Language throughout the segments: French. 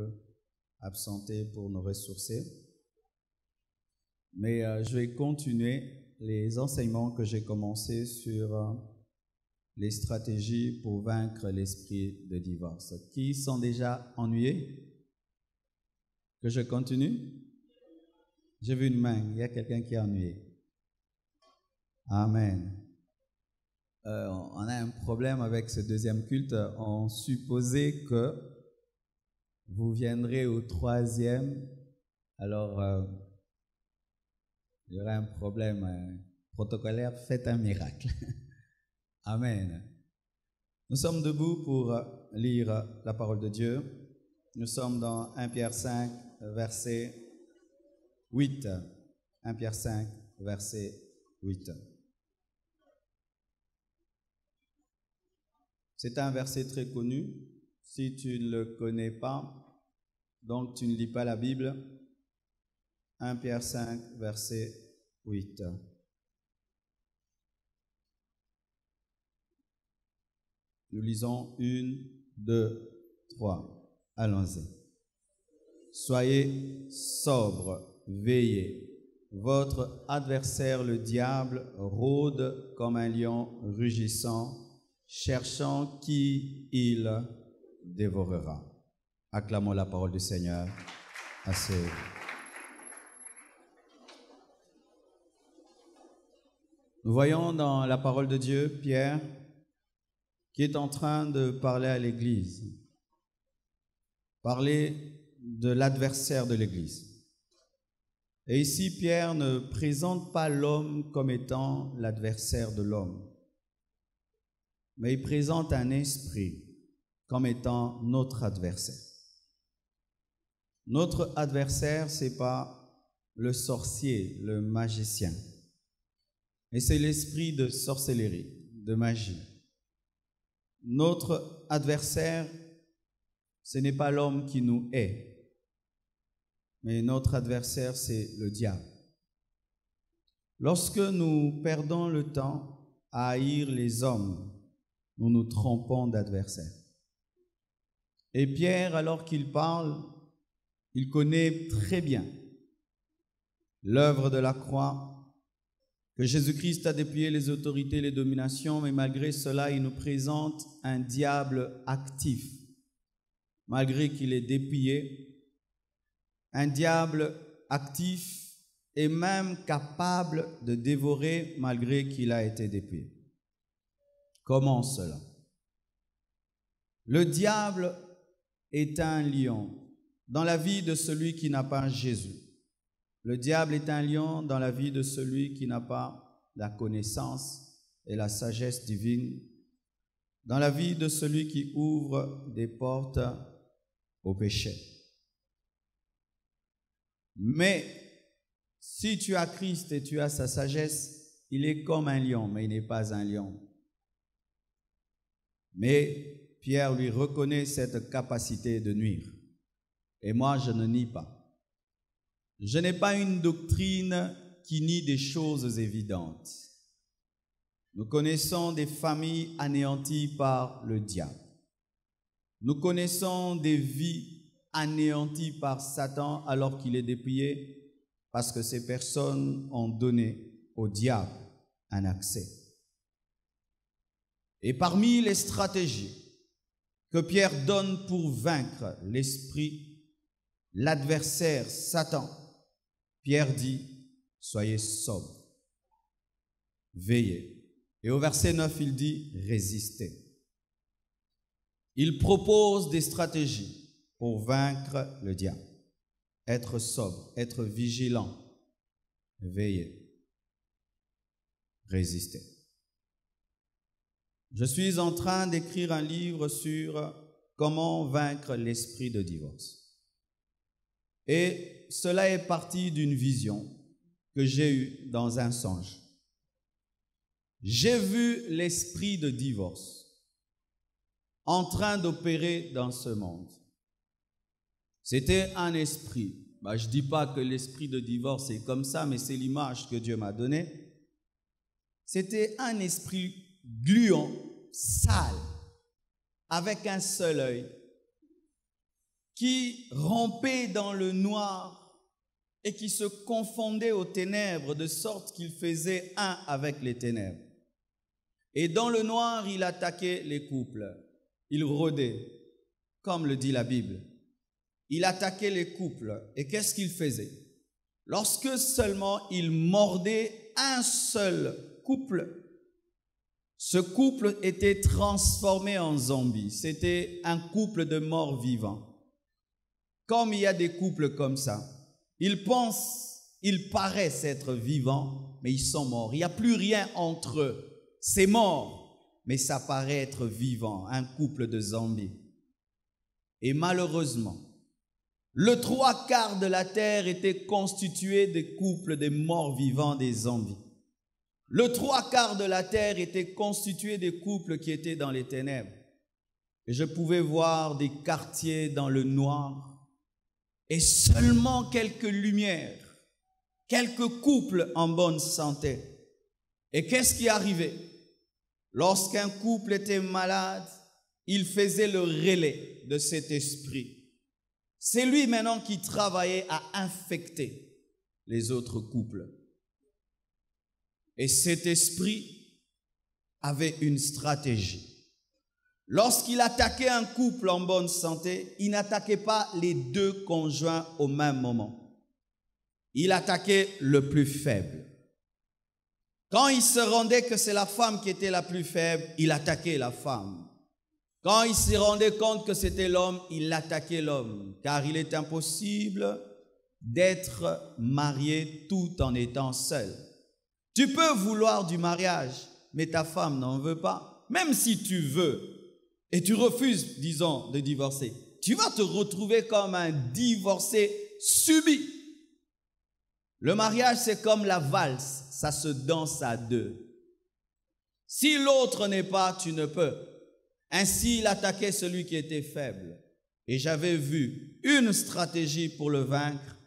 peu absenté pour nous ressourcer. Mais je vais continuer les enseignements que j'ai commencés sur les stratégies pour vaincre l'esprit de divorce. Qui sont déjà ennuyés? Que je continue? J'ai vu une main, il y a quelqu'un qui est ennuyé. Amen. On a un problème avec ce deuxième culte. On supposait que vous viendrez au troisième. Alors, il y aurait un problème protocolaire. Faites un miracle. Amen. Nous sommes debout pour lire la parole de Dieu. Nous sommes dans 1 Pierre 5, verset 8. 1 Pierre 5, verset 8. C'est un verset très connu. Si tu ne le connais pas, donc tu ne lis pas la Bible. 1 Pierre 5, verset 8. Nous lisons 1, 2, 3. Allons-y. Soyez sobres, veillez. Votre adversaire, le diable, rôde comme un lion rugissant, cherchant qui il dévorera. Acclamons la parole du Seigneur. Asseyez-vous. Nous voyons dans la parole de Dieu Pierre qui est en train de parler à l'Église, parler de l'adversaire de l'Église. Et ici, Pierre ne présente pas l'homme comme étant l'adversaire de l'homme, mais il présente un esprit comme étant notre adversaire. Notre adversaire, ce n'est pas le sorcier, le magicien, mais c'est l'esprit de sorcellerie, de magie. Notre adversaire, ce n'est pas l'homme qui nous hait, mais notre adversaire, c'est le diable. Lorsque nous perdons le temps à haïr les hommes, nous nous trompons d'adversaire. Et Pierre, alors qu'il parle, il connaît très bien l'œuvre de la croix, que Jésus-Christ a dépouillé les autorités, les dominations, mais malgré cela, il nous présente un diable actif, malgré qu'il est dépouillé, un diable actif et même capable de dévorer malgré qu'il a été dépouillé. Comment cela? Le diable est un lion dans la vie de celui qui n'a pas Jésus. Le diable est un lion dans la vie de celui qui n'a pas la connaissance et la sagesse divine, dans la vie de celui qui ouvre des portes au péché. Mais si tu as Christ et tu as sa sagesse, il est comme un lion, mais il n'est pas un lion. Mais Pierre lui reconnaît cette capacité de nuire. Et moi, je ne nie pas. Je n'ai pas une doctrine qui nie des choses évidentes. Nous connaissons des familles anéanties par le diable. Nous connaissons des vies anéanties par Satan alors qu'il est dépouillé parce que ces personnes ont donné au diable un accès. Et parmi les stratégies que Pierre donne pour vaincre l'esprit, l'adversaire Satan, Pierre dit, soyez sobres, veillez. Et au verset 9, il dit, résistez. Il propose des stratégies pour vaincre le diable. Être sobre, être vigilant, veiller, résister. Je suis en train d'écrire un livre sur comment vaincre l'esprit de divorce. Et cela est parti d'une vision que j'ai eue dans un songe. J'ai vu l'esprit de divorce en train d'opérer dans ce monde. C'était un esprit. Je ne dis pas que l'esprit de divorce est comme ça, mais c'est l'image que Dieu m'a donnée. C'était un esprit gluant, sale, avec un seul œil, qui rampaient dans le noir et qui se confondaient aux ténèbres de sorte qu'ils faisaient un avec les ténèbres. Et dans le noir, il attaquait les couples. Il rôdait, comme le dit la Bible. Il attaquait les couples. Et qu'est-ce qu'il faisait? Lorsque seulement il mordait un seul couple, ce couple était transformé en zombie. C'était un couple de morts vivants. Comme il y a des couples comme ça, ils pensent, ils paraissent être vivants, mais ils sont morts. Il n'y a plus rien entre eux. C'est mort, mais ça paraît être vivant, un couple de zombies. Et malheureusement, le 3/4 de la terre était constitué de couples de morts vivants, des zombies. Le 3/4 de la terre était constitué de couples qui étaient dans les ténèbres. Et je pouvais voir des quartiers dans le noir et seulement quelques lumières, quelques couples en bonne santé. Et qu'est-ce qui arrivait? Lorsqu'un couple était malade, il faisait le relais de cet esprit. C'est lui maintenant qui travaillait à infecter les autres couples. Et cet esprit avait une stratégie. Lorsqu'il attaquait un couple en bonne santé, il n'attaquait pas les deux conjoints au même moment. Il attaquait le plus faible. Quand il se rendait que c'est la femme qui était la plus faible, il attaquait la femme. Quand il se rendait compte que c'était l'homme, il attaquait l'homme. Car il est impossible d'être marié tout en étant seul. Tu peux vouloir du mariage, mais ta femme n'en veut pas. Même si tu veux et tu refuses, disons, de divorcer, tu vas te retrouver comme un divorcé subi. Le mariage, c'est comme la valse, ça se danse à deux. Si l'autre n'est pas, tu ne peux. Ainsi, il attaquait celui qui était faible. Et j'avais vu une stratégie pour le vaincre.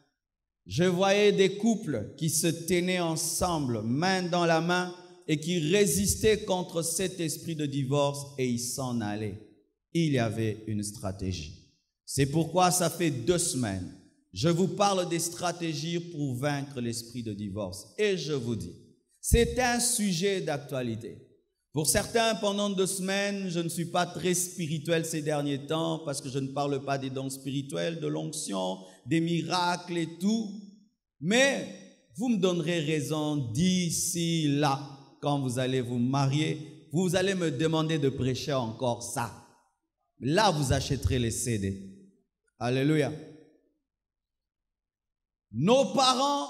Je voyais des couples qui se tenaient ensemble, main dans la main, et qui résistaient contre cet esprit de divorce, et ils s'en allaient. Il y avait une stratégie. C'est pourquoi ça fait 2 semaines. Je vous parle des stratégies pour vaincre l'esprit de divorce. Et je vous dis, c'est un sujet d'actualité. Pour certains, pendant 2 semaines, je ne suis pas très spirituel ces derniers temps parce que je ne parle pas des dons spirituels, de l'onction, des miracles et tout. Mais vous me donnerez raison d'ici là, quand vous allez vous marier, vous allez me demander de prêcher encore ça. Là, vous achèterez les CD. Alléluia. Nos parents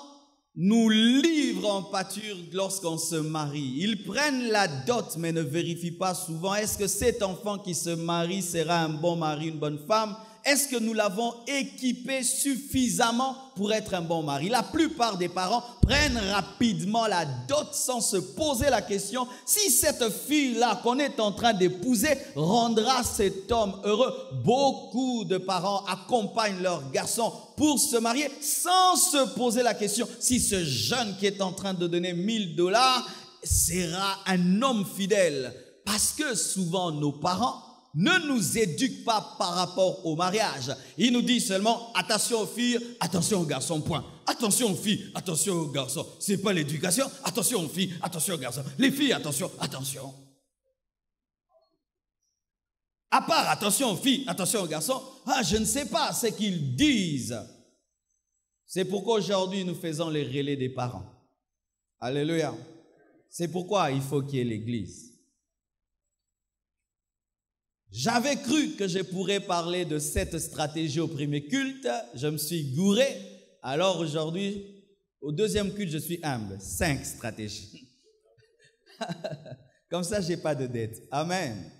nous livrent en pâture lorsqu'on se marie. Ils prennent la dot mais ne vérifient pas souvent. Est-ce que cet enfant qui se marie sera un bon mari, une bonne femme? Est-ce que nous l'avons équipé suffisamment pour être un bon mari? La plupart des parents prennent rapidement la dot sans se poser la question si cette fille-là qu'on est en train d'épouser rendra cet homme heureux. Beaucoup de parents accompagnent leurs garçons pour se marier sans se poser la question si ce jeune qui est en train de donner $1000 sera un homme fidèle. Parce que souvent nos parents ne nous éduquent pas par rapport au mariage. Ils nous disent seulement attention aux filles, attention aux garçons, point. Attention aux filles, attention aux garçons. C'est pas l'éducation. Attention aux filles, attention aux garçons. Les filles, attention, attention. À part attention aux filles, attention aux garçons, je ne sais pas ce qu'ils disent. C'est pourquoi aujourd'hui nous faisons les relais des parents. Alléluia. C'est pourquoi il faut qu'il y ait l'église. J'avais cru que je pourrais parler de cette stratégie au premier culte. Je me suis gouré. Alors aujourd'hui, au deuxième culte, je suis humble. 5 stratégies. Comme ça, je n'ai pas de dette. Amen.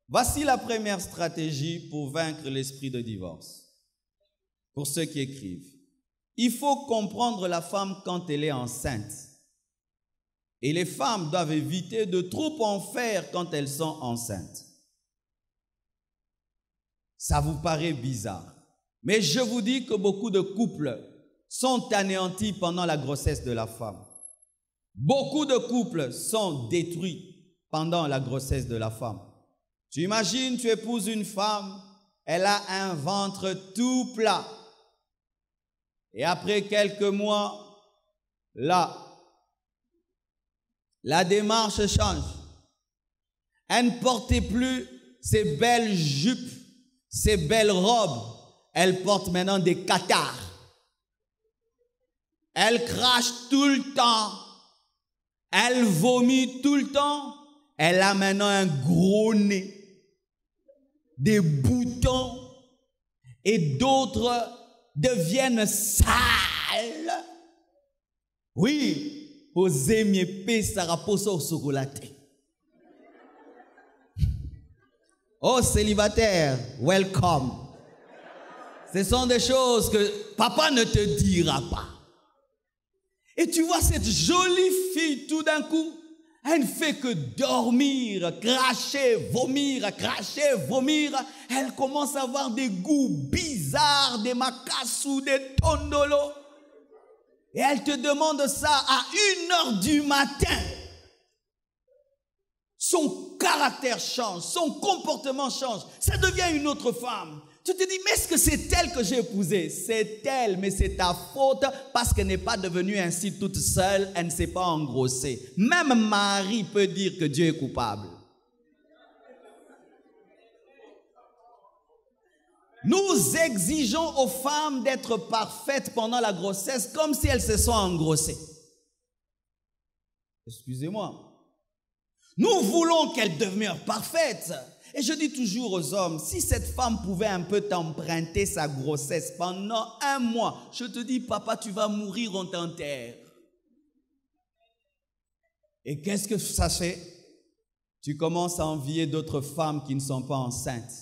Voici la première stratégie pour vaincre l'esprit de divorce. Pour ceux qui écrivent. Il faut comprendre la femme quand elle est enceinte. Et les femmes doivent éviter de trop en faire quand elles sont enceintes. Ça vous paraît bizarre. Mais je vous dis que beaucoup de couples sont anéantis pendant la grossesse de la femme. Beaucoup de couples sont détruits pendant la grossesse de la femme. Tu imagines, tu épouses une femme, elle a un ventre tout plat. Et après quelques mois, là, la démarche change. Elle ne portait plus ses belles jupes, ses belles robes. Elle porte maintenant des cathares. Elle crache tout le temps. Elle vomit tout le temps. Elle a maintenant un gros nez, des boutons, et d'autres deviennent sales. Oui, aux émiepés, ça rapose au chocolat. Oh célibataire, welcome. Ce sont des choses que papa ne te dira pas. Et tu vois cette jolie fille, tout d'un coup, elle ne fait que dormir, cracher, vomir. Elle commence à avoir des goûts bizarres, des macassous, des tondolos. Et elle te demande ça à 1h du matin. Son caractère change, son comportement change. Ça devient une autre femme. Tu te dis, mais est-ce que c'est elle que j'ai épousée? C'est elle, mais c'est ta faute parce qu'elle n'est pas devenue ainsi toute seule, elle ne s'est pas engrossée. Même Marie peut dire que Dieu est coupable. Nous exigeons aux femmes d'être parfaites pendant la grossesse comme si elles se sont engrossées. Excusez-moi. Nous voulons qu'elles demeurent parfaites. Et je dis toujours aux hommes, si cette femme pouvait un peu t'emprunter sa grossesse pendant 1 mois, je te dis, papa, tu vas mourir, on t'enterre. Et qu'est-ce que ça fait? Tu commences à envier d'autres femmes qui ne sont pas enceintes.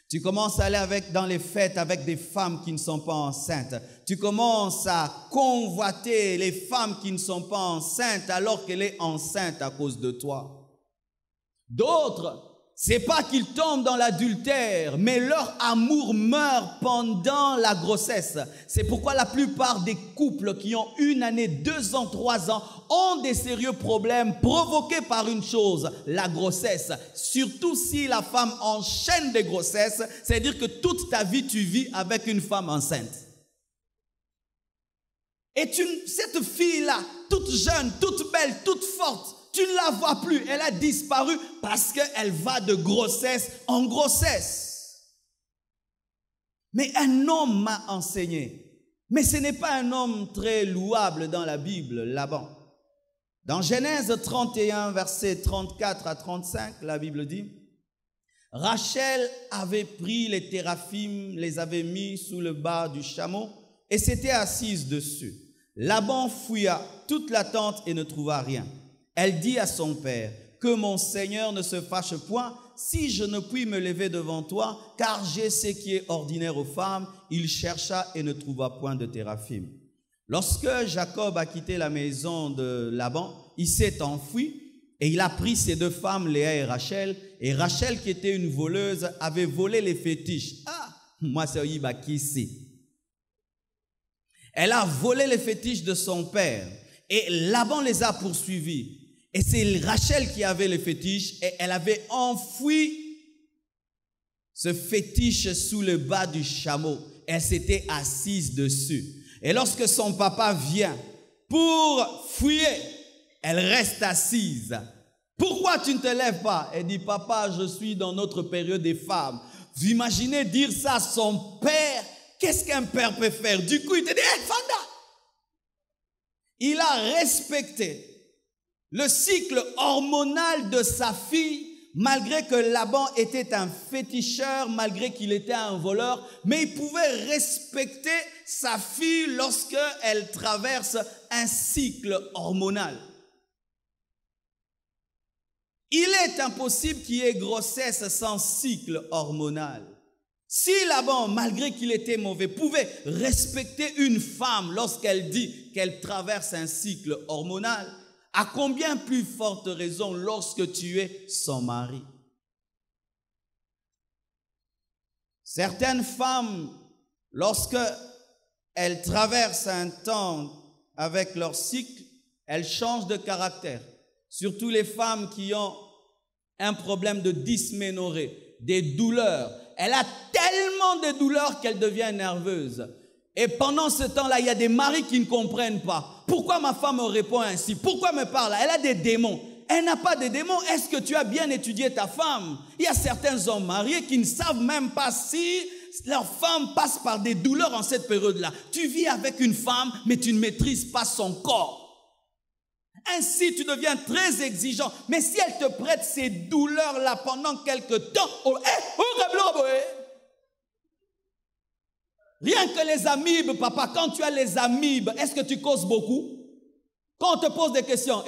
Tu commences à aller dans les fêtes avec des femmes qui ne sont pas enceintes. Tu commences à convoiter les femmes qui ne sont pas enceintes alors qu'elle est enceinte à cause de toi. D'autres, c'est pas qu'ils tombent dans l'adultère, mais leur amour meurt pendant la grossesse. C'est pourquoi la plupart des couples qui ont 1 année, 2 ans, 3 ans ont des sérieux problèmes provoqués par une chose, la grossesse. Surtout si la femme enchaîne des grossesses, c'est-à-dire que toute ta vie tu vis avec une femme enceinte. Et cette fille-là, toute jeune, toute belle, toute forte, tu ne la vois plus, elle a disparu parce qu'elle va de grossesse en grossesse. Mais un homme m'a enseigné, mais ce n'est pas un homme très louable dans la Bible, Laban. Dans Genèse 31, versets 34 à 35, la Bible dit, Rachel avait pris les téraphim, les avait mis sous le bas du chameau et s'était assise dessus. Laban fouilla toute la tente et ne trouva rien. Elle dit à son père, que mon Seigneur ne se fâche point si je ne puis me lever devant toi, car j'ai ce qui est ordinaire aux femmes. Il chercha et ne trouva point de téraphim. Lorsque Jacob a quitté la maison de Laban, il s'est enfui et il a pris ses 2 femmes, Léa et Rachel. Et Rachel, qui était une voleuse, avait volé les fétiches. Ah, moi c'est Oyiba qui sait. Elle a volé les fétiches de son père et Laban les a poursuivis. Et c'est Rachel qui avait les fétiches et elle avait enfoui ce fétiche sous le bas du chameau. Elle s'était assise dessus. Et lorsque son papa vient pour fouiller, elle reste assise. Pourquoi tu ne te lèves pas? Elle dit, papa, je suis dans notre période des femmes. Vous imaginez dire ça à son père? Qu'est-ce qu'un père peut faire? Du coup, il te dit, hey, Fanda! Il a respecté le cycle hormonal de sa fille, malgré que Laban était un féticheur, malgré qu'il était un voleur, mais il pouvait respecter sa fille lorsqu'elle traverse un cycle hormonal. Il est impossible qu'il y ait grossesse sans cycle hormonal. Si Laban, malgré qu'il était mauvais, pouvait respecter une femme lorsqu'elle dit qu'elle traverse un cycle hormonal, à combien plus forte raison lorsque tu es son mari? Certaines femmes, lorsque elles traversent un temps avec leur cycle, elles changent de caractère. Surtout les femmes qui ont un problème de dysménorrhée, des douleurs. elle a tellement de douleurs qu'elle devient nerveuse. Et pendant ce temps-là, il y a des maris qui ne comprennent pas. Pourquoi ma femme me répond ainsi? Pourquoi elle me parle? Elle a des démons. Elle n'a pas de démons. Est-ce que tu as bien étudié ta femme? Il y a certains hommes mariés qui ne savent même pas si leur femme passe par des douleurs en cette période-là. Tu vis avec une femme, mais tu ne maîtrises pas son corps. Ainsi, tu deviens très exigeant. Mais si elle te prête ces douleurs-là pendant quelque temps, rien que les amibes, papa, quand tu as les amibes, est-ce que tu causes beaucoup? Quand on te pose des questions,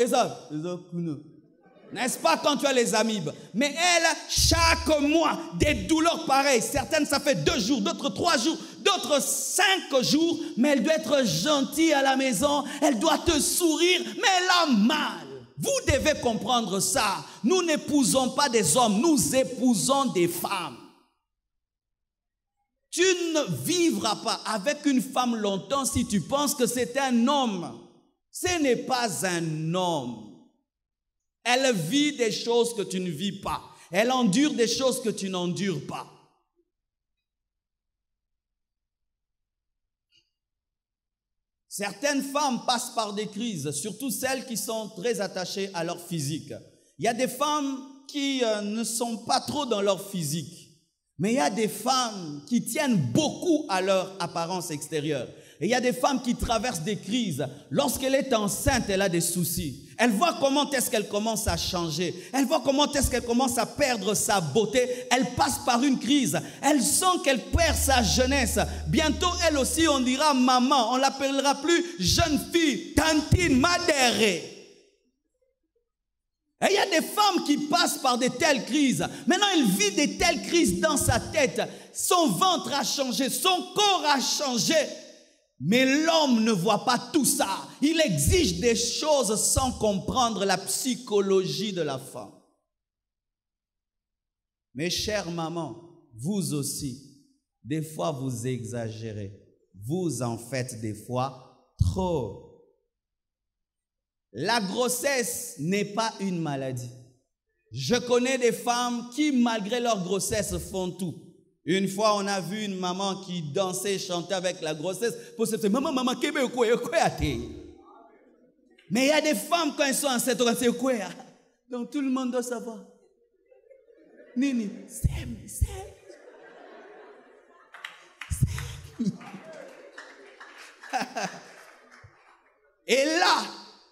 n'est-ce pas quand tu as les amibes? Mais elle, chaque mois, des douleurs pareilles. Certaines, ça fait 2 jours, d'autres 3 jours, d'autres 5 jours. Mais elle doit être gentille à la maison. Elle doit te sourire, mais elle a mal. Vous devez comprendre ça. Nous n'épousons pas des hommes, nous épousons des femmes. Tu ne vivras pas avec une femme longtemps si tu penses que c'est un homme. Ce n'est pas un homme. Elle vit des choses que tu ne vis pas. Elle endure des choses que tu n'endures pas. Certaines femmes passent par des crises, surtout celles qui sont très attachées à leur physique. Il y a des femmes qui ne sont pas trop dans leur physique. Mais il y a des femmes qui tiennent beaucoup à leur apparence extérieure. Et il y a des femmes qui traversent des crises. Lorsqu'elle est enceinte, elle a des soucis. Elle voit comment est-ce qu'elle commence à changer. Elle voit comment est-ce qu'elle commence à perdre sa beauté. Elle passe par une crise. Elle sent qu'elle perd sa jeunesse. Bientôt, elle aussi, on dira maman. On ne l'appellera plus jeune fille, tantine, madère. Et il y a des femmes qui passent par de telles crises. Maintenant, elle vit de telles crises dans sa tête. Son ventre a changé, son corps a changé. Mais l'homme ne voit pas tout ça. Il exige des choses sans comprendre la psychologie de la femme. Mes chères mamans, vous aussi, des fois vous exagérez. Vous en faites des fois trop. La grossesse n'est pas une maladie. Je connais des femmes qui, malgré leur grossesse, font tout. Une fois, on a vu une maman qui dansait et chantait avec la grossesse pour se dire, maman, mais il y a des femmes, quand elles sont enceintes, on dit, quoi? Donc tout le monde doit savoir. Nini, c'est. Et là,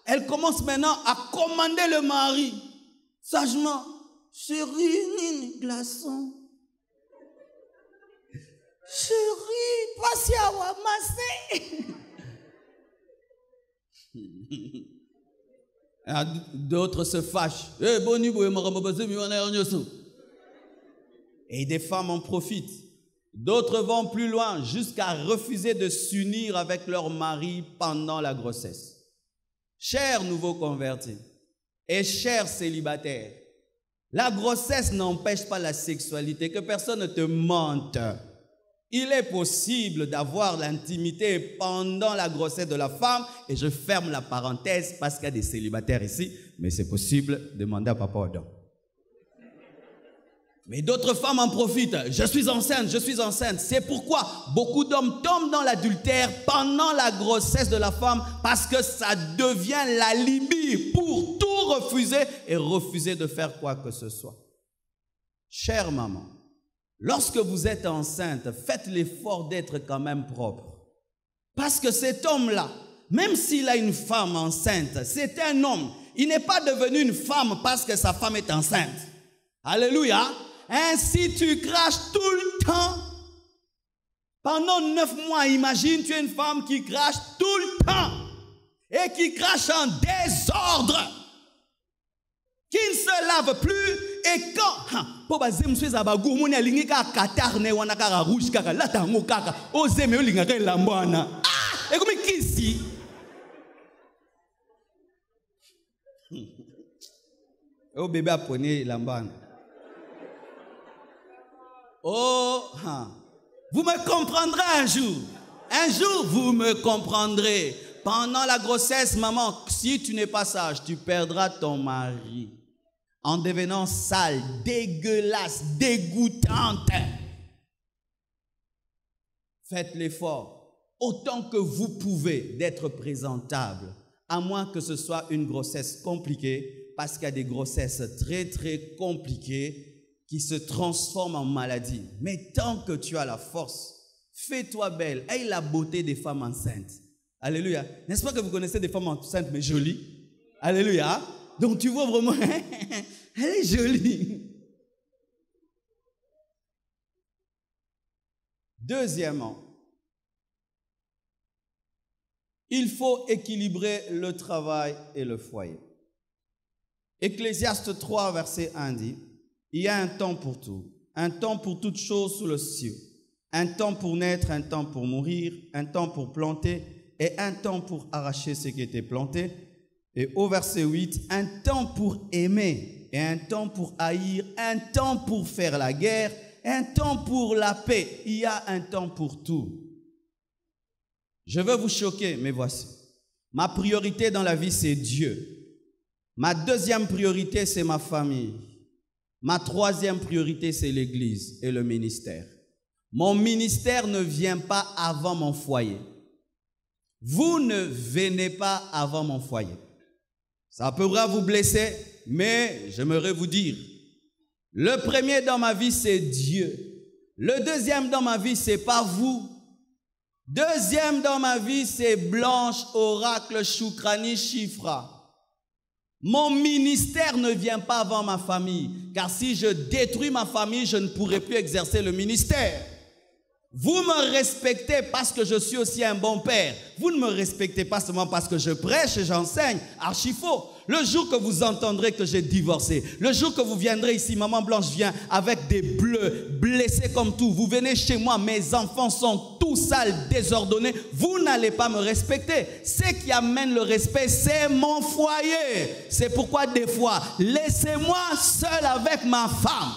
elle commence maintenant à commander le mari. Sagement, chérie, Nini, glaçon. Chérie, passe à ramasser. D'autres se fâchent. Et des femmes en profitent. D'autres vont plus loin jusqu'à refuser de s'unir avec leur mari pendant la grossesse. Chers nouveaux convertis et chers célibataires, la grossesse n'empêche pas la sexualité, que personne ne te mente. Il est possible d'avoir l'intimité pendant la grossesse de la femme, et je ferme la parenthèse parce qu'il y a des célibataires ici, mais c'est possible, demandez à Papa Odon. Mais d'autres femmes en profitent. Je suis enceinte, je suis enceinte. C'est pourquoi beaucoup d'hommes tombent dans l'adultère pendant la grossesse de la femme, parce que ça devient l'alibi pour tout refuser et refuser de faire quoi que ce soit. Chère maman, lorsque vous êtes enceinte, faites l'effort d'être quand même propre. Parce que cet homme-là, même s'il a une femme enceinte, c'est un homme. Il n'est pas devenu une femme parce que sa femme est enceinte. Alléluia. Ainsi tu craches tout le temps. Pendant 9 mois, imagine, tu es une femme qui crache tout le temps. Et qui crache en désordre. Qui ne se lave plus. Et quand... Oh bébé a pogné l'ambane. Oh, vous me comprendrez un jour. Un jour, vous me comprendrez. Pendant la grossesse, maman, si tu n'es pas sage, tu perdras ton mari. En devenant sale, dégueulasse, dégoûtante. Faites l'effort, autant que vous pouvez, d'être présentable, à moins que ce soit une grossesse compliquée, parce qu'il y a des grossesses très très compliquées qui se transforment en maladie. Mais tant que tu as la force, fais-toi belle. Aie la beauté des femmes enceintes. Alléluia. N'est-ce pas que vous connaissez des femmes enceintes mais jolies? Alléluia. Donc tu vois vraiment, elle est jolie. Deuxièmement, il faut équilibrer le travail et le foyer. Ecclésiaste 3, verset 1 dit, « Il y a un temps pour tout, un temps pour toutes choses sous le ciel, un temps pour naître, un temps pour mourir, un temps pour planter et un temps pour arracher ce qui était planté. » Et au verset 8, « Un temps pour aimer et un temps pour haïr, un temps pour faire la guerre, un temps pour la paix. » Il y a un temps pour tout. Je veux vous choquer, mais voici. Ma priorité dans la vie, c'est Dieu. Ma deuxième priorité, c'est ma famille. Ma troisième priorité, c'est l'Église et le ministère. Mon ministère ne vient pas avant mon foyer. Vous ne venez pas avant mon foyer. Ça pourra vous blesser, mais j'aimerais vous dire, le premier dans ma vie, c'est Dieu. Le deuxième dans ma vie, c'est pas vous. Deuxième dans ma vie, c'est Blanche, Oracle, Choukrani, Chifra. Mon ministère ne vient pas avant ma famille, car si je détruis ma famille, je ne pourrai plus exercer le ministère. Vous me respectez parce que je suis aussi un bon père. Vous ne me respectez pas seulement parce que je prêche et j'enseigne. Archi faux. Le jour que vous entendrez que j'ai divorcé, le jour que vous viendrez ici, maman Blanche vient avec des bleus, blessés comme tout. Vous venez chez moi, mes enfants sont tout sales, désordonnés. Vous n'allez pas me respecter. Ce qui amène le respect, c'est mon foyer. C'est pourquoi des fois, laissez-moi seul avec ma femme.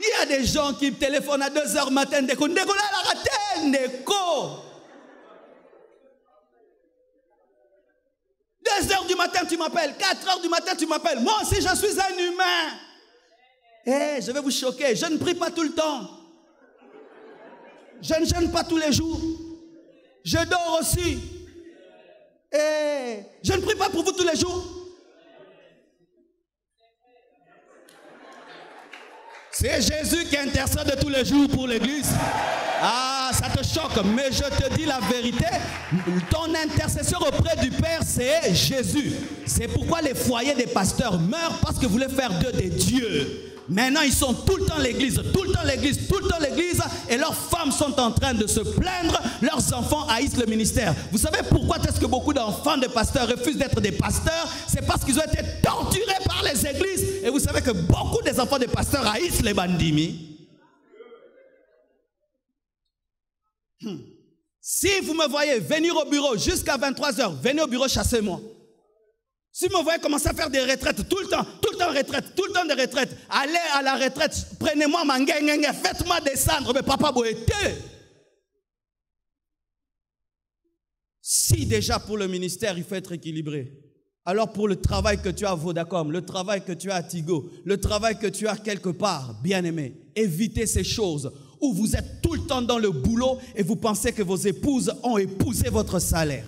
Il y a des gens qui téléphonent à 2h du matin, Ndeko, Ndeko, là, la raté, Ndeko. 2h du matin, tu m'appelles. 4h du matin, tu m'appelles. Moi aussi, je suis un humain. Eh, je vais vous choquer. Je ne prie pas tout le temps. Je ne jeûne pas tous les jours. Je dors aussi. Eh, je ne prie pas pour vous tous les jours. C'est Jésus qui intercède tous les jours pour l'Église. Ah, ça te choque, mais je te dis la vérité. Ton intercesseur auprès du Père, c'est Jésus. C'est pourquoi les foyers des pasteurs meurent, parce que vous voulez faire d'eux des dieux. Maintenant, ils sont tout le temps l'église, tout le temps l'église, tout le temps l'église, et leurs femmes sont en train de se plaindre, leurs enfants haïssent le ministère. Vous savez pourquoi est-ce que beaucoup d'enfants de pasteurs refusent d'être des pasteurs? C'est parce qu'ils ont été torturés par les églises. Et vous savez que beaucoup des enfants de pasteurs haïssent les bandimi. Si vous me voyez venir au bureau jusqu'à 23h, venez au bureau, chassez-moi. Si vous me voyez commencer à faire des retraites tout le temps retraite, tout le temps de retraite, allez à la retraite, prenez-moi ma ngengenge, faites-moi descendre, mais papa boété. Si déjà pour le ministère, il faut être équilibré, alors pour le travail que tu as à Vodacom, le travail que tu as à Tigo, le travail que tu as quelque part, bien aimé, évitez ces choses où vous êtes tout le temps dans le boulot et vous pensez que vos épouses ont épousé votre salaire.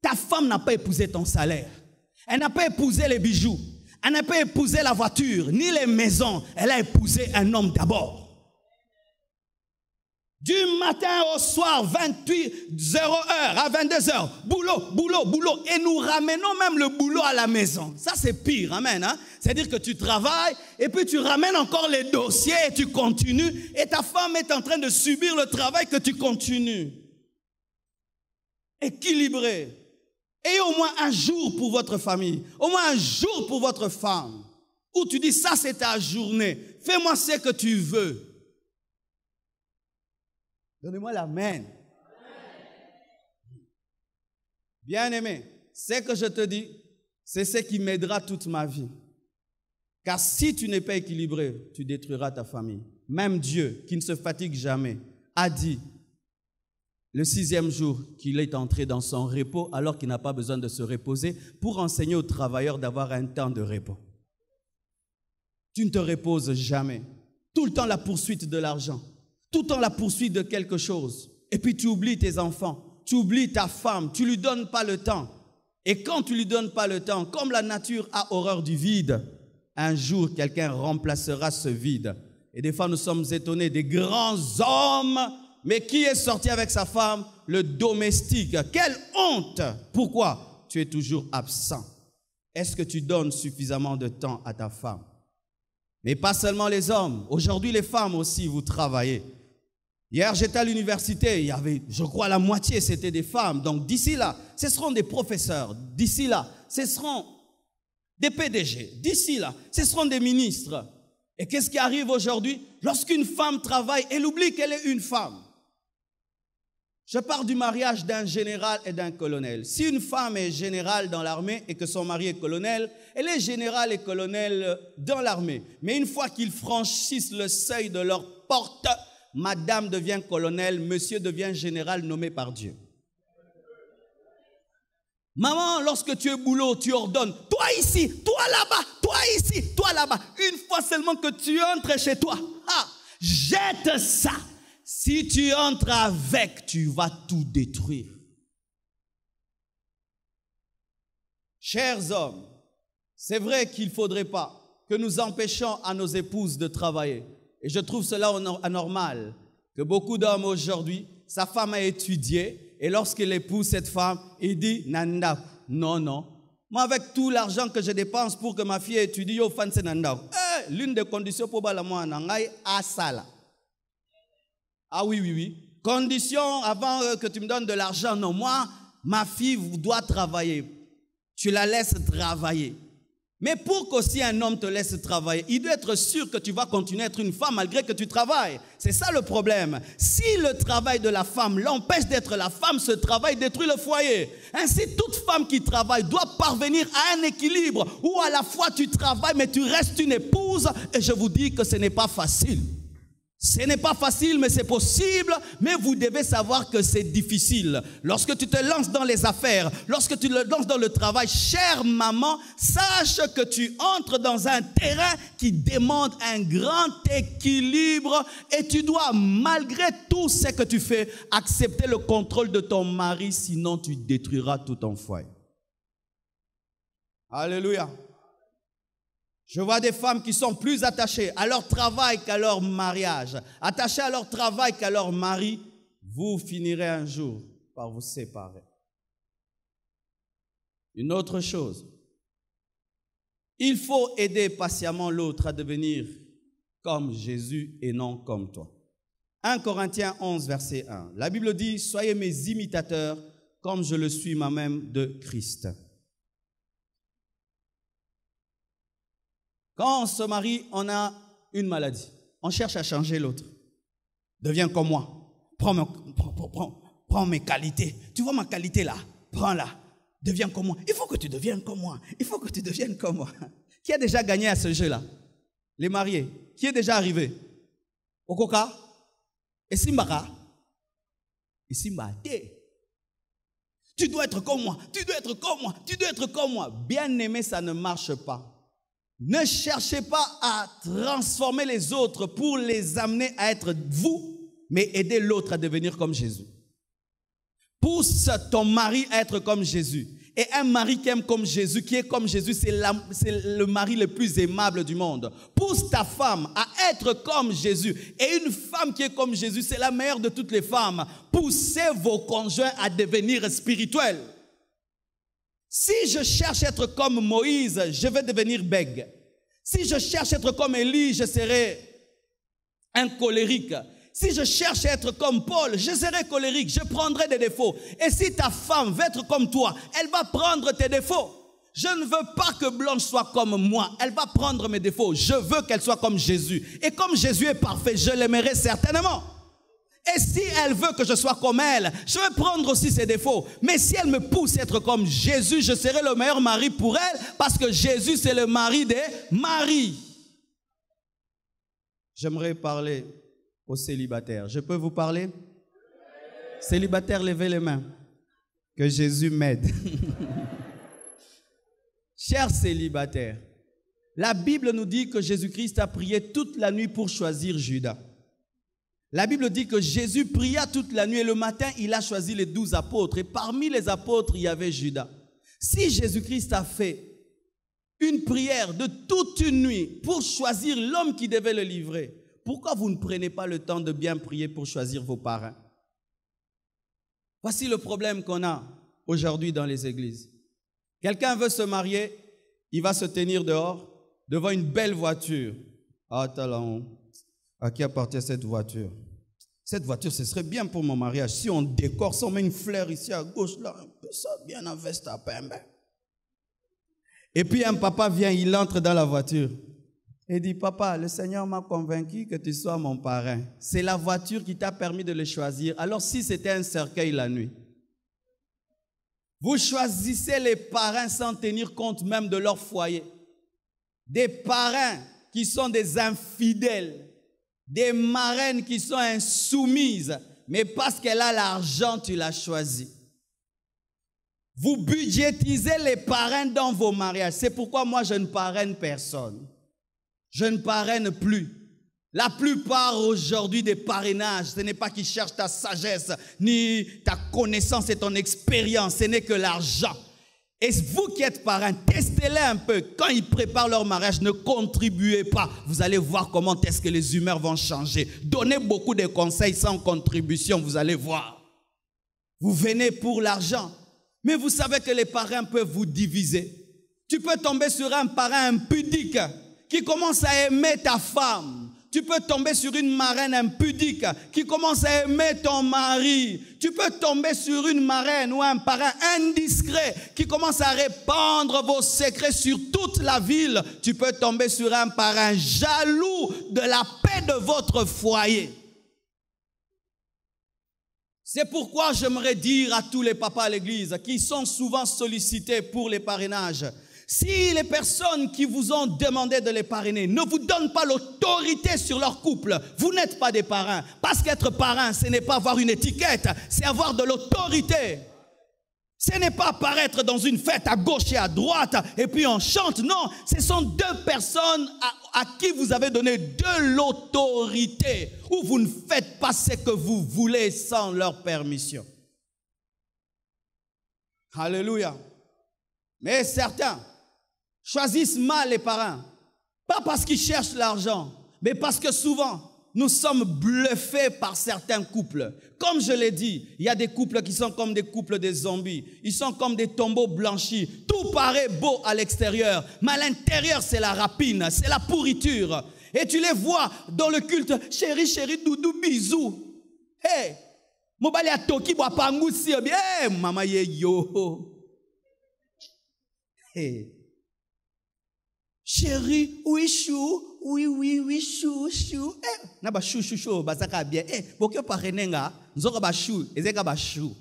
Ta femme n'a pas épousé ton salaire. Elle n'a pas épousé les bijoux. Elle n'a pas épousé la voiture, ni les maisons. Elle a épousé un homme d'abord. Du matin au soir, 28h à 22h, boulot, boulot, boulot. Et nous ramenons même le boulot à la maison. Ça, c'est pire, amen. Hein? C'est-à-dire que tu travailles et puis tu ramènes encore les dossiers et tu continues. Et ta femme est en train de subir le travail que tu continues. Équilibré. Et au moins un jour pour votre famille, au moins un jour pour votre femme, où tu dis, ça c'est ta journée, fais-moi ce que tu veux. Donnez-moi l'amen. Bien-aimé, ce que je te dis, c'est ce qui m'aidera toute ma vie. Car si tu n'es pas équilibré, tu détruiras ta famille. Même Dieu, qui ne se fatigue jamais, a dit, le 6e jour qu'il est entré dans son repos alors qu'il n'a pas besoin de se reposer pour enseigner aux travailleurs d'avoir un temps de repos. Tu ne te reposes jamais. Tout le temps la poursuite de l'argent. Tout le temps la poursuite de quelque chose. Et puis tu oublies tes enfants. Tu oublies ta femme. Tu ne lui donnes pas le temps. Et quand tu ne lui donnes pas le temps, comme la nature a horreur du vide, un jour quelqu'un remplacera ce vide. Et des fois nous sommes étonnés des grands hommes. Mais qui est sorti avec sa femme? Le domestique. Quelle honte! Pourquoi? Tu es toujours absent. Est-ce que tu donnes suffisamment de temps à ta femme? Mais pas seulement les hommes. Aujourd'hui, les femmes aussi, vous travaillez. Hier, j'étais à l'université. Il y avait, je crois, la moitié, c'était des femmes. Donc, d'ici là, ce seront des professeurs. D'ici là, ce seront des PDG. D'ici là, ce seront des ministres. Et qu'est-ce qui arrive aujourd'hui? Lorsqu'une femme travaille, elle oublie qu'elle est une femme. Je parle du mariage d'un général et d'un colonel. Si une femme est générale dans l'armée et que son mari est colonel, elle est générale et colonel dans l'armée. Mais une fois qu'ils franchissent le seuil de leur porte, madame devient colonel, monsieur devient général nommé par Dieu. Maman, lorsque tu es boulot, tu ordonnes, toi ici, toi là-bas, toi ici, toi là-bas. Une fois seulement que tu entres chez toi, jette ça. Si tu entres avec, tu vas tout détruire. Chers hommes, c'est vrai qu'il ne faudrait pas que nous empêchions à nos épouses de travailler. Et je trouve cela anormal que beaucoup d'hommes aujourd'hui, sa femme a étudié et lorsqu'il épouse cette femme, il dit « Nanda, non, non. Moi, avec tout l'argent que je dépense pour que ma fille étudie, yo fan se nanda. L'une des conditions pour la moi nangai à ça là. Ah oui, oui, oui. Condition avant que tu me donnes de l'argent. Non, moi, ma fille doit travailler. Tu la laisses travailler. Mais pour qu'aussi un homme te laisse travailler, il doit être sûr que tu vas continuer à être une femme malgré que tu travailles. C'est ça le problème. Si le travail de la femme l'empêche d'être la femme, ce travail détruit le foyer. Ainsi, toute femme qui travaille doit parvenir à un équilibre où à la fois tu travailles mais tu restes une épouse. Et je vous dis que ce n'est pas facile. Ce n'est pas facile, mais c'est possible. Mais vous devez savoir que c'est difficile. Lorsque tu te lances dans les affaires, lorsque tu te lances dans le travail, chère maman, sache que tu entres dans un terrain qui demande un grand équilibre et tu dois, malgré tout ce que tu fais, accepter le contrôle de ton mari, sinon tu détruiras tout ton foyer. Alléluia. Je vois des femmes qui sont plus attachées à leur travail qu'à leur mariage, attachées à leur travail qu'à leur mari. Vous finirez un jour par vous séparer. Une autre chose, il faut aider patiemment l'autre à devenir comme Jésus et non comme toi. 1 Corinthiens 11, verset 1. La Bible dit, « Soyez mes imitateurs comme je le suis moi-même de Christ. » Quand on se marie, on a une maladie. On cherche à changer l'autre. Deviens comme moi. Prends mes qualités. Tu vois ma qualité là? Prends-la. Deviens comme moi. Il faut que tu deviennes comme moi. Il faut que tu deviennes comme moi. Qui a déjà gagné à ce jeu-là? Les mariés. Qui est déjà arrivé? Okoka? Et Simbaka? Et Simbate? Tu dois être comme moi. Tu dois être comme moi. Tu dois être comme moi. Bien aimé, ça ne marche pas. Ne cherchez pas à transformer les autres pour les amener à être vous, mais aider l'autre à devenir comme Jésus. Pousse ton mari à être comme Jésus. Et un mari qui aime comme Jésus, qui est comme Jésus, c'est le mari le plus aimable du monde. Pousse ta femme à être comme Jésus. Et une femme qui est comme Jésus, c'est la meilleure de toutes les femmes. Poussez vos conjoints à devenir spirituels. Si je cherche à être comme Moïse, je vais devenir bègue. Si je cherche à être comme Élie, je serai un colérique. Si je cherche à être comme Paul, je serai colérique, je prendrai des défauts. Et si ta femme veut être comme toi, elle va prendre tes défauts. Je ne veux pas que Blanche soit comme moi, elle va prendre mes défauts. Je veux qu'elle soit comme Jésus. Et comme Jésus est parfait, je l'aimerai certainement. Et si elle veut que je sois comme elle, je vais prendre aussi ses défauts. Mais si elle me pousse à être comme Jésus, je serai le meilleur mari pour elle parce que Jésus, c'est le mari des maris. J'aimerais parler aux célibataires. Je peux vous parler? Célibataires, levez les mains. Que Jésus m'aide. Chers célibataires, La Bible nous dit que Jésus-Christ a prié toute la nuit pour choisir Judas. La Bible dit que Jésus pria toute la nuit et le matin, il a choisi les 12 apôtres. Et parmi les apôtres, il y avait Judas. Si Jésus-Christ a fait une prière de toute une nuit pour choisir l'homme qui devait le livrer, pourquoi vous ne prenez pas le temps de bien prier pour choisir vos parrains? Voici le problème qu'on a aujourd'hui dans les églises. Quelqu'un veut se marier, il va se tenir dehors devant une belle voiture. Ah, talent, à qui appartient cette voiture? Cette voiture, ce serait bien pour mon mariage. Si on décore, si on met une fleur ici à gauche, là, un peu ça, bien en veste à pembe. Et puis un papa vient, il entre dans la voiture et dit, papa, le Seigneur m'a convaincu que tu sois mon parrain. C'est la voiture qui t'a permis de le choisir. Alors si c'était un cercueil la nuit, vous choisissez les parrains sans tenir compte même de leur foyer. Des parrains qui sont des infidèles, des marraines qui sont insoumises, mais parce qu'elle a l'argent, tu l'as choisi. Vous budgétisez les parrains dans vos mariages. C'est pourquoi moi, je ne parraine personne. Je ne parraine plus. La plupart aujourd'hui des parrainages, ce n'est pas qu'ils cherchent ta sagesse, ni ta connaissance et ton expérience, ce n'est que l'argent. Et vous qui êtes parrain, testez-les un peu. Quand ils préparent leur mariage, ne contribuez pas. Vous allez voir comment est-ce que les humeurs vont changer. Donnez beaucoup de conseils sans contribution, vous allez voir. Vous venez pour l'argent. Mais vous savez que les parrains peuvent vous diviser. Tu peux tomber sur un parrain impudique qui commence à aimer ta femme. Tu peux tomber sur une marraine impudique qui commence à aimer ton mari. Tu peux tomber sur une marraine ou un parrain indiscret qui commence à répandre vos secrets sur toute la ville. Tu peux tomber sur un parrain jaloux de la paix de votre foyer. C'est pourquoi j'aimerais dire à tous les papas à l'église qui sont souvent sollicités pour les parrainages, si les personnes qui vous ont demandé de les parrainer ne vous donnent pas l'autorité sur leur couple, vous n'êtes pas des parrains. Parce qu'être parrain, ce n'est pas avoir une étiquette, c'est avoir de l'autorité. Ce n'est pas apparaître dans une fête à gauche et à droite et puis on chante. Non, ce sont deux personnes à qui vous avez donné de l'autorité, où vous ne faites pas ce que vous voulez sans leur permission. Alléluia. Mais certains choisissent mal les parrains, pas parce qu'ils cherchent l'argent, mais parce que souvent, nous sommes bluffés par certains couples. Comme je l'ai dit, il y a des couples qui sont comme des couples de zombies. Ils sont comme des tombeaux blanchis. Tout paraît beau à l'extérieur, mais à l'intérieur, c'est la rapine, c'est la pourriture. Et tu les vois dans le culte, chéri, chéri, doudou, bisous. Hey, mobali a toki boa pangu si, hey, mama ye yo. Hey. Chéri, oui, chou, oui, chou, chou. Eh, na ba chou, chou, chou, basaka bien. Eh, bokyo parenenga, nzoko ba chou, ezeka ba chou.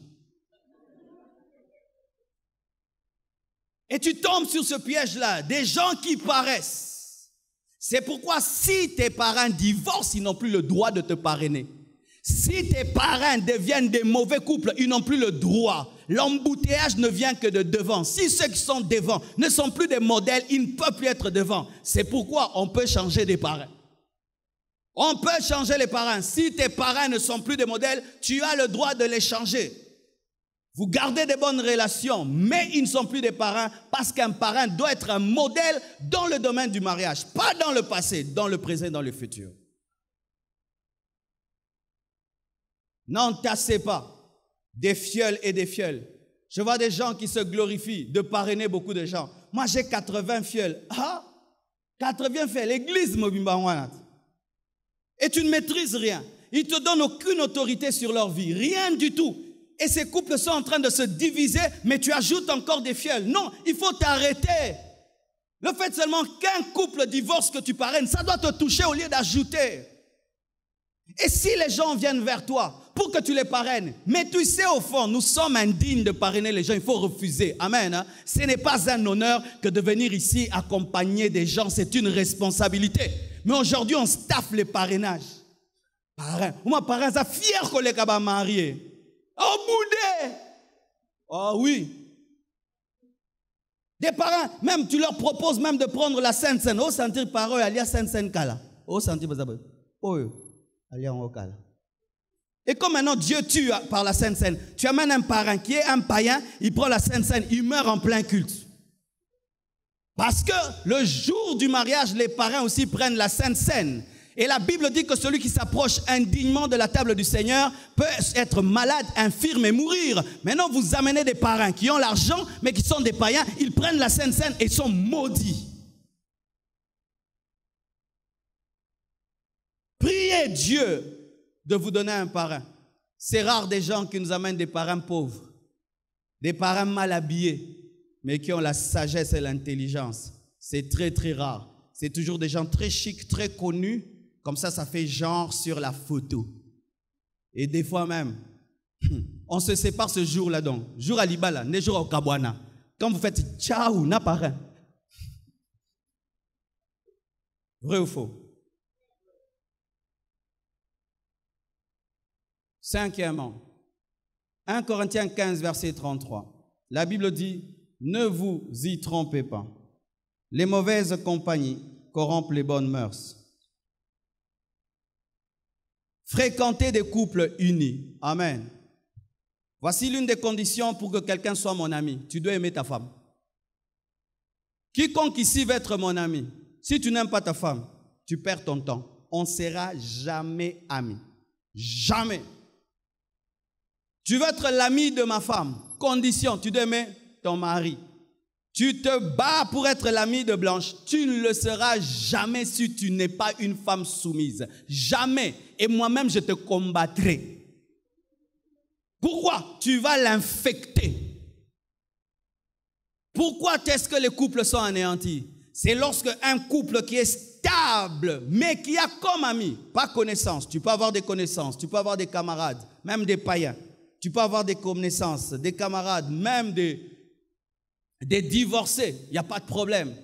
Et tu tombes sur ce piège-là, des gens qui paraissent. C'est pourquoi si tes parents divorcent, ils n'ont plus le droit de te parrainer. Si tes parents deviennent des mauvais couples, ils n'ont plus le droit. L'embouteillage ne vient que de devant. Si ceux qui sont devant ne sont plus des modèles, ils ne peuvent plus être devant. C'est pourquoi on peut changer des parrains. On peut changer les parrains. Si tes parrains ne sont plus des modèles, tu as le droit de les changer. Vous gardez des bonnes relations, mais ils ne sont plus des parrains parce qu'un parrain doit être un modèle dans le domaine du mariage. Pas dans le passé, dans le présent et dans le futur. N'entassez pas des fioles et des fioles. Je vois des gens qui se glorifient de parrainer beaucoup de gens. Moi, j'ai 80 fioles. Ah, 80 fioles. L'église Mobimba. Et tu ne maîtrises rien. Ils ne te donnent aucune autorité sur leur vie. Rien du tout. Et ces couples sont en train de se diviser, mais tu ajoutes encore des fioles. Non, il faut t'arrêter. Le fait seulement qu'un couple divorce que tu parraines, ça doit te toucher au lieu d'ajouter. Et si les gens viennent vers toi pour que tu les parraines, mais tu sais au fond, nous sommes indignes de parrainer les gens, il faut refuser. Amen. Ce n'est pas un honneur que de venir ici accompagner des gens, c'est une responsabilité. Mais aujourd'hui, on staffe les parrainages. Parrain. Moi, parrain, ça fier que les gars va marier. Oh, boudé. Oh oui. Des parents, même tu leur proposes même de prendre la Sainte Seine. Au sentir par eux, il y a Sainte Seine Kala. Au sentir par eux, il y a un Kala. Et comme maintenant Dieu tue par la Sainte Seine, tu amènes un parent qui est un païen, il prend la Sainte Seine, il meurt en plein culte. Parce que le jour du mariage, les parents aussi prennent la Sainte Seine. Et la Bible dit que celui qui s'approche indignement de la table du Seigneur peut être malade, infirme et mourir. Maintenant, vous amenez des parents qui ont l'argent, mais qui sont des païens, ils prennent la Sainte Seine et sont maudits. Priez Dieu de vous donner un parrain. C'est rare des gens qui nous amènent des parrains pauvres, des parrains mal habillés, mais qui ont la sagesse et l'intelligence. C'est très très rare. C'est toujours des gens très chics, très connus. Comme ça fait genre sur la photo. Et des fois même, on se sépare ce jour-là donc. Jour à Libala, ne jour au Kabwana. Quand vous faites ciao, n'a pas rien. Vrai ou faux? Cinquièmement, 1 Corinthiens 15, verset 33. La Bible dit, ne vous y trompez pas. Les mauvaises compagnies corrompent les bonnes mœurs. Fréquenter des couples unis. Amen. Voici l'une des conditions pour que quelqu'un soit mon ami. Tu dois aimer ta femme. Quiconque ici veut être mon ami, si tu n'aimes pas ta femme, tu perds ton temps. On ne sera jamais amis. Jamais. Tu veux être l'ami de ma femme. Condition, tu dois aimer ton mari. Tu te bats pour être l'ami de Blanche. Tu ne le seras jamais si tu n'es pas une femme soumise. Jamais. Et moi-même, je te combattrai. Pourquoi? Tu vas l'infecter. Pourquoi est-ce que les couples sont anéantis? C'est lorsque un couple qui est stable, mais qui a comme ami, pas connaissance. Tu peux avoir des connaissances, tu peux avoir des camarades, même des païens. Tu peux avoir des connaissances, des camarades, même des divorcés, il n'y a pas de problème.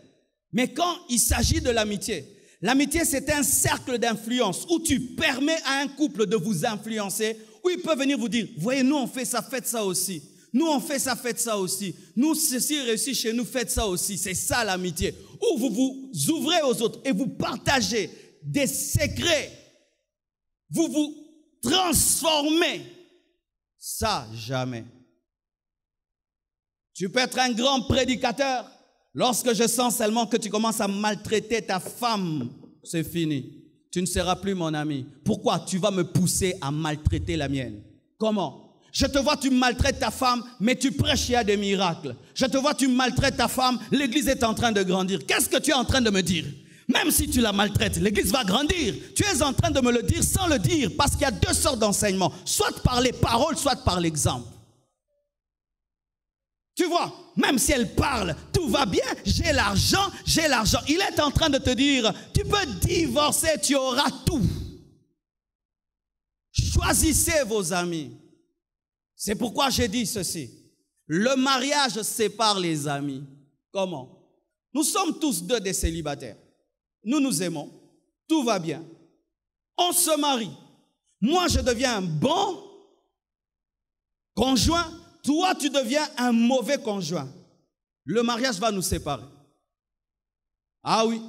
Mais quand il s'agit de l'amitié, l'amitié c'est un cercle d'influence où tu permets à un couple de vous influencer, où il peut venir vous dire, voyez, nous on fait ça, faites ça aussi. Nous on fait ça, faites ça aussi. Nous, ceci réussit chez nous, faites ça aussi. C'est ça l'amitié. Où vous vous ouvrez aux autres et vous partagez des secrets. Vous vous transformez. Ça, jamais. Tu peux être un grand prédicateur. Lorsque je sens seulement que tu commences à maltraiter ta femme, c'est fini. Tu ne seras plus mon ami. Pourquoi? Tu vas me pousser à maltraiter la mienne. Comment? Je te vois, tu maltraites ta femme, mais tu prêches, il y a des miracles. Je te vois, tu maltraites ta femme, l'église est en train de grandir. Qu'est-ce que tu es en train de me dire? Même si tu la maltraites, l'église va grandir. Tu es en train de me le dire sans le dire, parce qu'il y a deux sortes d'enseignements. Soit par les paroles, soit par l'exemple. Tu vois, même si elle parle, tout va bien, j'ai l'argent, j'ai l'argent. Il est en train de te dire, tu peux divorcer, tu auras tout. Choisissez vos amis. C'est pourquoi j'ai dit ceci. Le mariage sépare les amis. Comment? Nous sommes tous deux des célibataires. Nous nous aimons. Tout va bien. On se marie. Moi, je deviens un bon conjoint. Toi, tu deviens un mauvais conjoint. Le mariage va nous séparer. Ah oui.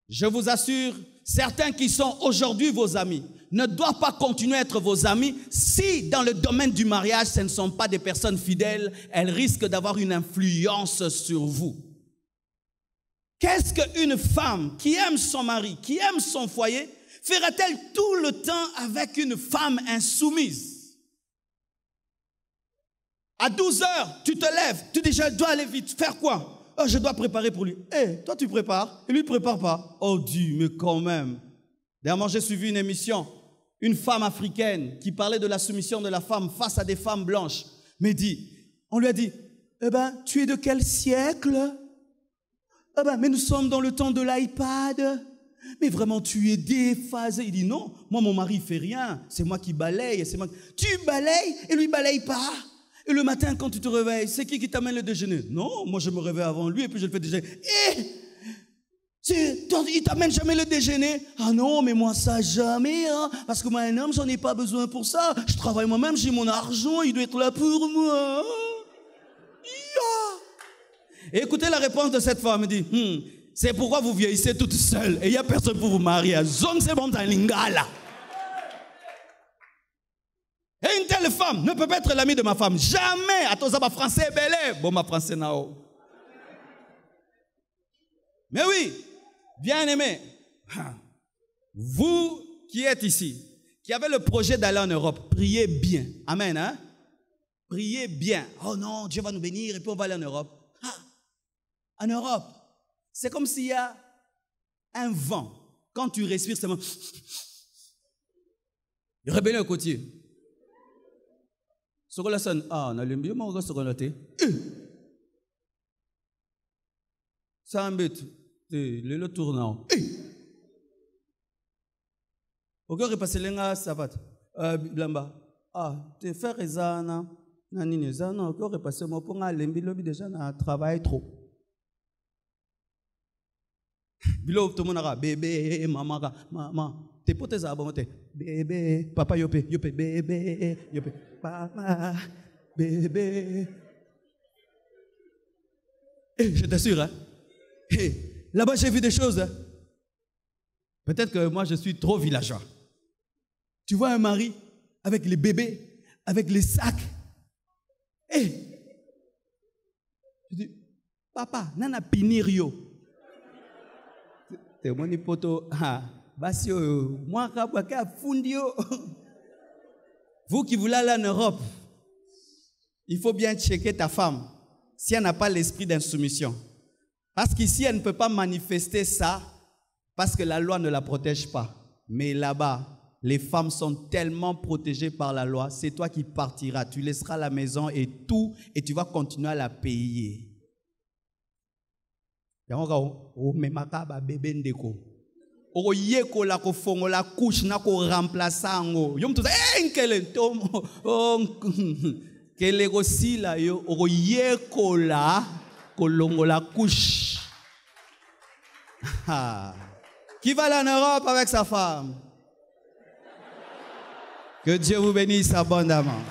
Je vous assure, certains qui sont aujourd'hui vos amis ne doivent pas continuer à être vos amis si dans le domaine du mariage, ce ne sont pas des personnes fidèles. Elles risquent d'avoir une influence sur vous. Qu'est-ce qu'une femme qui aime son mari, qui aime son foyer, fera-t-elle tout le temps avec une femme insoumise? À 12 heures, tu te lèves, tu dis je dois aller vite, faire quoi? Oh, je dois préparer pour lui. Toi tu prépares, et lui ne prépare pas. Oh Dieu, mais quand même. Dernièrement, j'ai suivi une émission, une femme africaine qui parlait de la soumission de la femme face à des femmes blanches. Mais on lui a dit, tu es de quel siècle? Mais nous sommes dans le temps de l'iPad. Mais vraiment, tu es déphasé. Il dit, non, moi, mon mari ne fait rien. C'est moi qui balaye. Tu balayes et lui balaye pas. Et le matin, quand tu te réveilles, c'est qui t'amène le déjeuner? Non, moi, je me réveille avant lui et puis je le fais déjeuner. Il t'amène jamais le déjeuner? Ah non, mais moi, ça jamais. Hein, parce que moi, un homme, j'en ai pas besoin pour ça. Je travaille moi-même, j'ai mon argent, il doit être là pour moi. Et écoutez la réponse de cette femme. Elle dit, c'est pourquoi vous vieillissez toute seule et il n'y a personne pour vous marier. Zone c'est bon dans l'ingala. Et une telle femme ne peut pas être l'amie de ma femme. Jamais. Attends, ça va français belé. Bon, ma français nao. Mais oui, bien aimé, vous qui êtes ici, qui avez le projet d'aller en Europe, priez bien. Amen, hein? Priez bien. Oh non, Dieu va nous bénir et puis on va aller en Europe. En Europe, c'est comme s'il y a un vent. Quand tu respires, c'est bon. Rebelle au côté. Ce que la sonne, on a le mieux, mais on va se relater. Ça embête. Le tournant. Ok, repasser l'enga sabat. Blamba. Te faire ezana. Nanini ezana. Ok, repasser mon pour aller l'embi déjà na travail trop. Bilo tout le monde bébé, maman. Tes potes abonné. Bébé, papa yopé, bébé, yopé, papa, bébé. Je t'assure, hein. Là-bas, j'ai vu des choses. Hein. Peut-être que moi, je suis trop villageois. Tu vois un mari avec les bébés, avec les sacs. Je dis, papa, nana pinirio. C'est mon hypoto. Moi, vous qui voulez aller en Europe, il faut bien checker ta femme si elle n'a pas l'esprit d'insoumission. Parce qu'ici, elle ne peut pas manifester ça parce que la loi ne la protège pas. Mais là-bas, les femmes sont tellement protégées par la loi, c'est toi qui partiras. Tu laisseras la maison et tout, et tu vas continuer à la payer. Oyeko la ko fongo la couche na ko remplaçango yom to enkele tomo kele ko sila yo oyeko la kolongo la couche. Qui va aller en Europe avec sa femme? Que Dieu vous bénisse abondamment.